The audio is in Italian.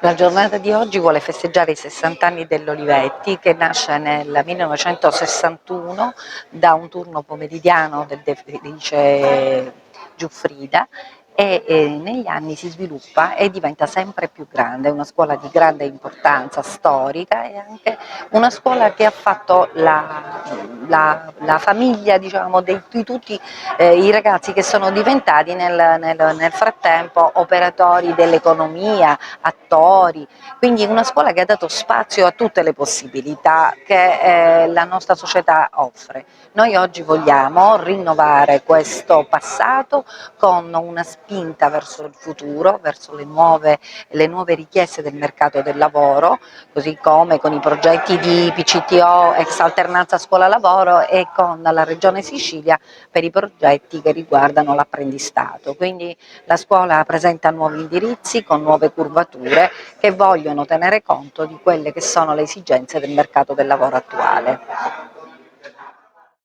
La giornata di oggi vuole festeggiare i 60 anni dell'Olivetti, che nasce nel 1961 da un turno pomeridiano del Felice Giuffrida e negli anni si sviluppa e diventa sempre più grande, è una scuola di grande importanza storica e anche una scuola che ha fatto la famiglia, diciamo, di tutti i ragazzi che sono diventati nel frattempo operatori dell'economia, attori, quindi una scuola che ha dato spazio a tutte le possibilità che la nostra società offre. Noi oggi vogliamo rinnovare questo passato con una spinta verso il futuro, verso le nuove richieste del mercato del lavoro, così come con i progetti di PCTO, ex alternanza scuola-lavoro, e con la Regione Sicilia per i progetti che riguardano l'apprendistato. Quindi la scuola presenta nuovi indirizzi con nuove curvature che vogliono tenere conto di quelle che sono le esigenze del mercato del lavoro attuale.